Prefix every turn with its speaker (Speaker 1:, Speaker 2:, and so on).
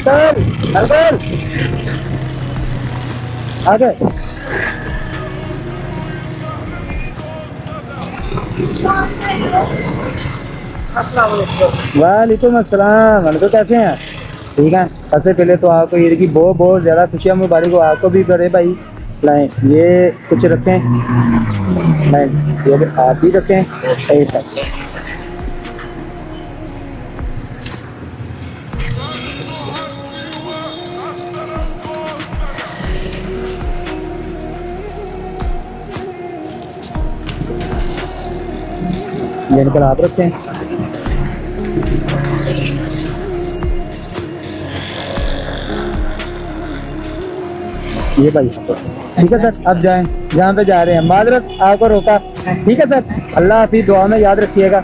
Speaker 1: Uncle uncle आ गए। वालेकुम अस्सलाम। अंकल कैसे हैं? ठीक है। सबसे पहले तो आपको ईद की बहुत बहुत ज़्यादा खुशियाँ मुबारक हो। आपको भी बड़े भाई लाएँ, ये कुछ रखें, नहीं ये आप भी रखें एक साथ। ये अंकल आप रखें। ये भाई ठीक है सर, अब जाएं जहाँ पे जा रहे हैं। माजरत आपको रोका। ठीक है सर, अल्लाह हाफिज़, दुआ में याद रखिएगा।